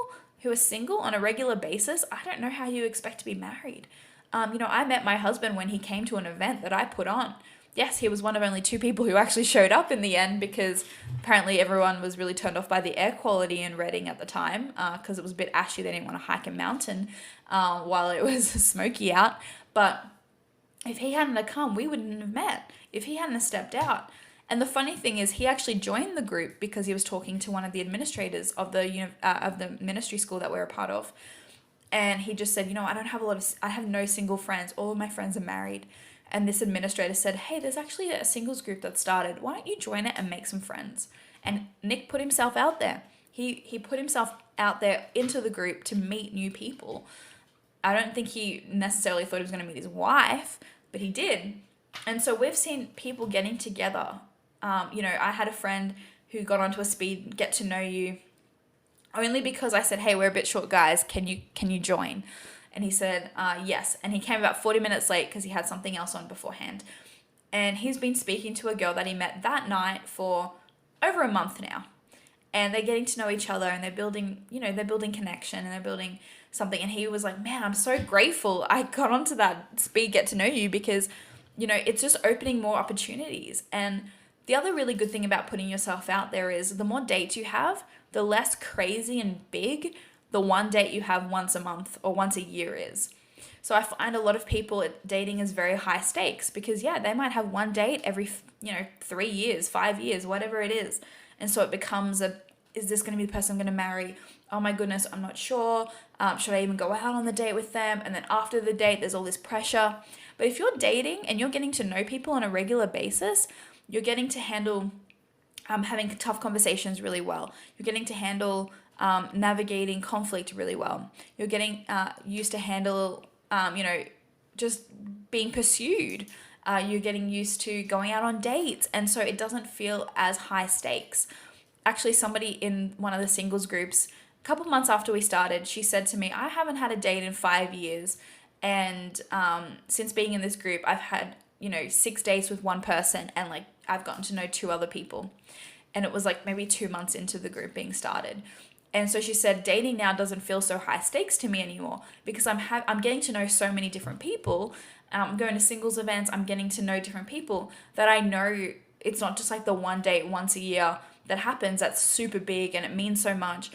who are single on a regular basis, I don't know how you expect to be married. I met my husband when he came to an event that I put on. Yes, he was one of only 2 people who actually showed up in the end, because apparently everyone was really turned off by the air quality in Reading at the time, because it was a bit ashy. They didn't want to hike a mountain while it was smoky out. But if he hadn't have come, we wouldn't have met. If he hadn't have stepped out. And the funny thing is, he actually joined the group because he was talking to one of the administrators of the ministry school that we're a part of. And he just said, I have no single friends. All of my friends are married. And this administrator said, hey, there's actually a singles group that started. Why don't you join it and make some friends? And Nick put himself out there. He put himself out there into the group to meet new people. I don't think he necessarily thought he was going to meet his wife, but he did. And so we've seen people getting together. I had a friend who got onto a speed get to know you only because I said, hey, we're a bit short guys. Can you join? And he said, yes. And he came about 40 minutes late because he had something else on beforehand. And he's been speaking to a girl that he met that night for over a month now. And they're getting to know each other, and they're building connection, and they're building something. And he was like, man, I'm so grateful I got onto that speed get to know you, because, it's just opening more opportunities. And the other really good thing about putting yourself out there is the more dates you have, the less crazy and big the one date you have once a month or once a year is. So I find a lot of people dating is very high stakes, because they might have one date every 3 years, 5 years, whatever it is. And so it becomes is this going to be the person I'm going to marry? Oh my goodness, I'm not sure. Should I even go out on the date with them? And then after the date, there's all this pressure. But if you're dating and you're getting to know people on a regular basis, you're getting to handle having tough conversations really well. You're getting to handle navigating conflict really well. You're getting used to handle, just being pursued. You're getting used to going out on dates. And so it doesn't feel as high stakes. Actually, somebody in one of the singles groups, a couple months after we started, she said to me, I haven't had a date in 5 years. And since being in this group, I've had, 6 dates with one person, and I've gotten to know 2 other people. And it was maybe 2 months into the group being started. And so she said, dating now doesn't feel so high stakes to me anymore, because I'm getting to know so many different people. I'm going to singles events. I'm getting to know different people that I know it's not just the one date once a year that happens. That's super big and it means so much.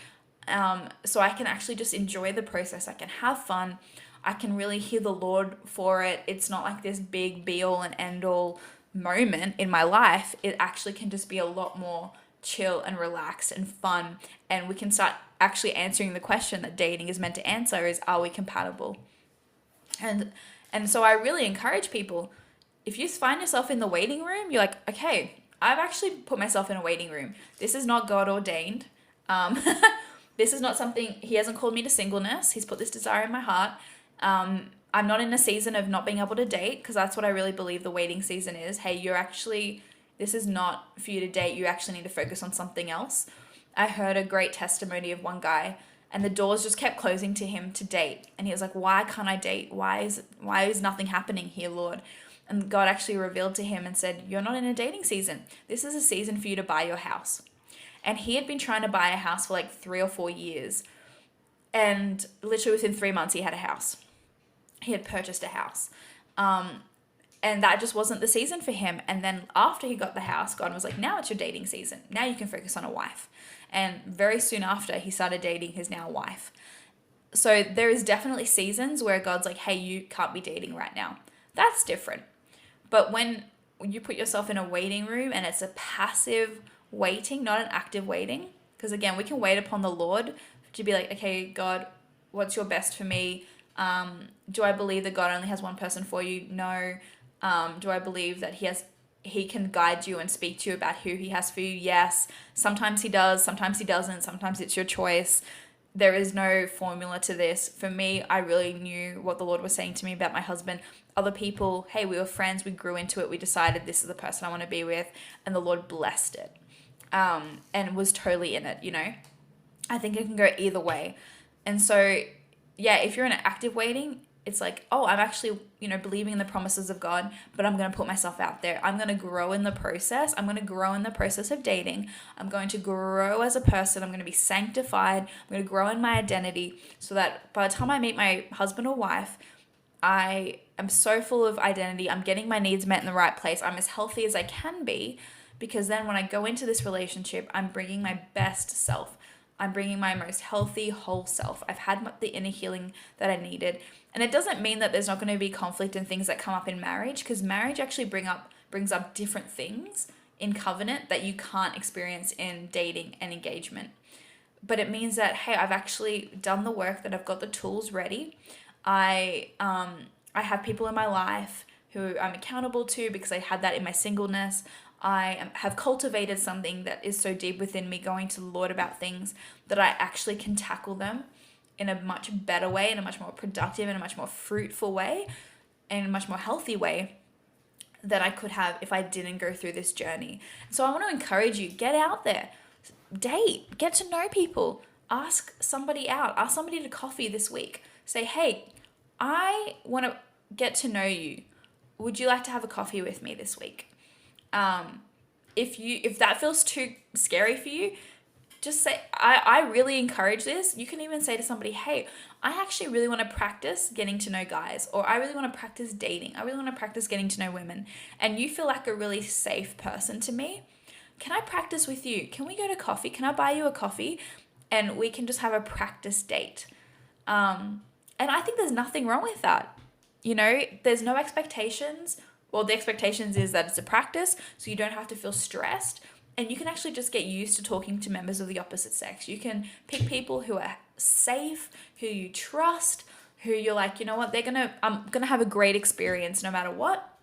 So I can actually just enjoy the process. I can have fun. I can really hear the Lord for it. It's not this big be all and end all moment in my life. It actually can just be a lot more chill and relaxed and fun, and we can start actually answering the question that dating is meant to answer, is, are we compatible? And so I really encourage people, if you find yourself in the waiting room, you're like, okay, I've actually put myself in a waiting room. This is not God ordained. This is not something, he hasn't called me to singleness. He's put this desire in my heart. I'm not in a season of not being able to date, because that's what I really believe the waiting season is. Hey, this is not for you to date. You actually need to focus on something else. I heard a great testimony of one guy, and the doors just kept closing to him to date. And he was like, why can't I date? Why is nothing happening here, Lord? And God actually revealed to him and said, you're not in a dating season. This is a season for you to buy your house. And he had been trying to buy a house for 3 or 4 years. And literally within 3 months, he had a house. He had purchased a house. And that just wasn't the season for him. And then after he got the house, God was like, now it's your dating season. Now you can focus on a wife. And very soon after, he started dating his now wife. So there is definitely seasons where God's like, hey, you can't be dating right now. That's different. But when you put yourself in a waiting room and it's a passive waiting, not an active waiting, because again, we can wait upon the Lord to be like, okay, God, what's your best for me? Do I believe that God only has one person for you? No. Do I believe that he can guide you and speak to you about who he has for you? Yes. Sometimes he does, sometimes he doesn't, sometimes it's your choice. There is no formula to this. For me, I really knew what the Lord was saying to me about my husband. Other people, hey, we were friends, we grew into it, we decided this is the person I want to be with, and the Lord blessed it, and was totally in it, you know? I think it can go either way. And so, yeah, if you're in an active waiting, it's like, oh, I'm actually, believing in the promises of God, but I'm going to put myself out there. I'm going to grow in the process. I'm going to grow in the process of dating. I'm going to grow as a person. I'm going to be sanctified. I'm going to grow in my identity so that by the time I meet my husband or wife, I am so full of identity. I'm getting my needs met in the right place. I'm as healthy as I can be, because then when I go into this relationship, I'm bringing my best self. I'm bringing my most healthy, whole self. I've had the inner healing that I needed. And it doesn't mean that there's not going to be conflict and things that come up in marriage, because marriage actually brings up different things in covenant that you can't experience in dating and engagement. But it means that, hey, I've actually done the work, that I've got the tools ready. I have people in my life who I'm accountable to because I had that in my singleness. Have cultivated something that is so deep within me, going to the Lord about things, that I actually can tackle them in a much better way, in a much more productive, in a much more fruitful way, and a much more healthy way that I could have if I didn't go through this journey. So I want to encourage you, get out there, date, get to know people, ask somebody out, ask somebody to coffee this week. Say, hey, I want to get to know you. Would you like to have a coffee with me this week? If that feels too scary for you, just say, I really encourage this. You can even say to somebody, hey, I actually really want to practice getting to know guys, or I really want to practice dating. I really want to practice getting to know women. And you feel like a really safe person to me. Can I practice with you? Can we go to coffee? Can I buy you a coffee? And we can just have a practice date. And I think there's nothing wrong with that. There's no expectations. Well, the expectations is that it's a practice, so you don't have to feel stressed. And you can actually just get used to talking to members of the opposite sex. You can pick people who are safe, who you trust, who you're like, you know what, I'm gonna have a great experience no matter what.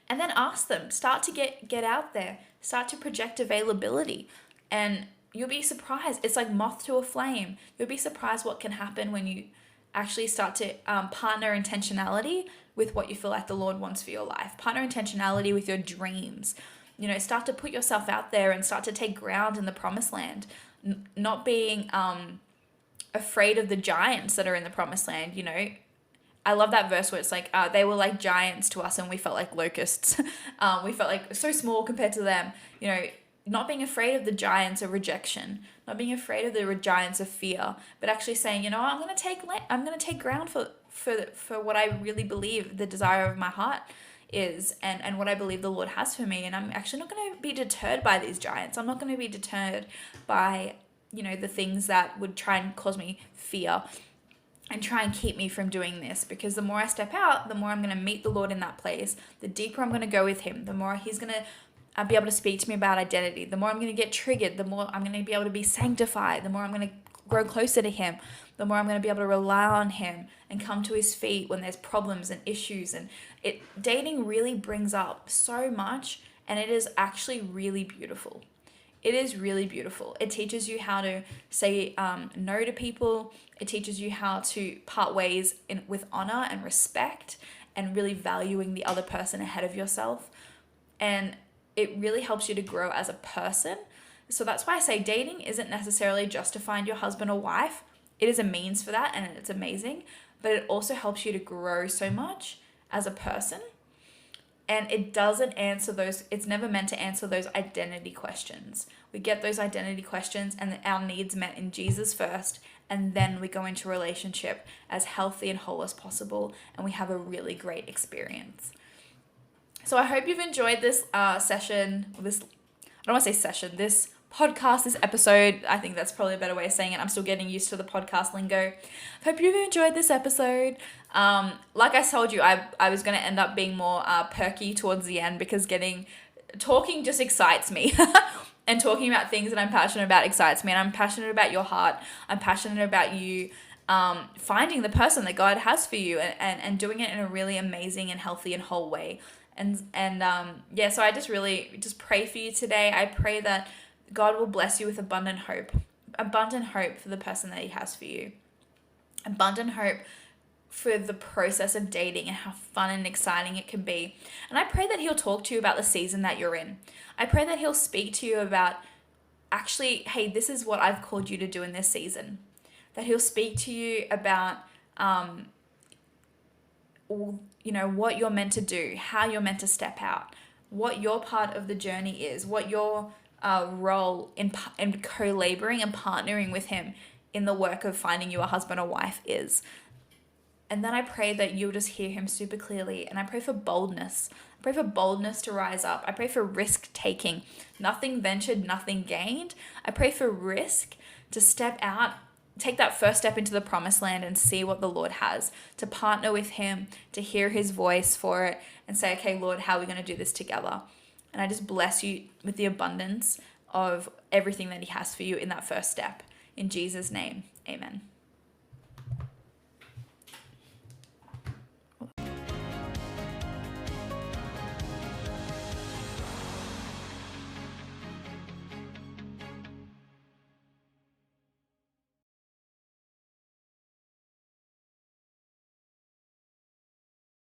And then ask them. Start to get out there. Start to project availability. And you'll be surprised. It's like moth to a flame. You'll be surprised what can happen when you actually start to partner intentionality with what you feel like the Lord wants for your life. Partner intentionality with your dreams. Start to put yourself out there and start to take ground in the promised land. Not being afraid of the giants that are in the promised land. I love that verse where it's like, they were like giants to us and we felt like locusts. We felt like so small compared to them. Not being afraid of the giants of rejection, not being afraid of the giants of fear, but actually saying, I'm going to take ground for what I really believe the desire of my heart is, and what I believe the Lord has for me. And I'm actually not going to be deterred by these giants. I'm not going to be deterred by, the things that would try and cause me fear and try and keep me from doing this, because the more I step out, the more I'm going to meet the Lord in that place, the deeper I'm going to go with him, the more he's going to be able to speak to me about identity, the more I'm going to get triggered, the more I'm going to be able to be sanctified, the more I'm going to grow closer to him, the more I'm going to be able to rely on him and come to his feet when there's problems and issues. And dating really brings up so much, and it is actually really beautiful. It is really beautiful. It teaches you how to say no to people. It teaches you how to part ways with honor and respect, and really valuing the other person ahead of yourself. And it really helps you to grow as a person. So that's why I say dating isn't necessarily just to find your husband or wife. It is a means for that, and it's amazing. But it also helps you to grow so much as a person. And it doesn't answer it's never meant to answer those identity questions. We get those identity questions and our needs met in Jesus first, and then we go into a relationship as healthy and whole as possible, and we have a really great experience. So I hope you've enjoyed this session, I don't want to say session, this podcast, this episode. I think that's probably a better way of saying it. I'm still getting used to the podcast lingo. I hope you've enjoyed this episode. Like I told you, I was going to end up being more perky towards the end, because talking just excites me. And talking about things that I'm passionate about excites me. And I'm passionate about your heart. I'm passionate about you finding the person that God has for you, and doing it in a really amazing and healthy and whole way. Yeah, so I just really just pray for you today. I pray that God will bless you with abundant hope for the person that He has for you, abundant hope for the process of dating and how fun and exciting it can be. And I pray that He'll talk to you about the season that you're in. I pray that He'll speak to you about, actually, hey, this is what I've called you to do in this season. That He'll speak to you about, what you're meant to do, how you're meant to step out, what your part of the journey is, what your role in co-laboring and partnering with Him in the work of finding you a husband or wife is. And then I pray that you'll just hear Him super clearly. And I pray for boldness. I pray for boldness to rise up. I pray for risk taking. Nothing ventured, nothing gained. I pray for risk to step out, take that first step into the promised land and see what the Lord has, to partner with Him, to hear His voice for it and say, okay, Lord, how are we going to do this together? And I just bless you with the abundance of everything that He has for you in that first step. In Jesus' name, amen.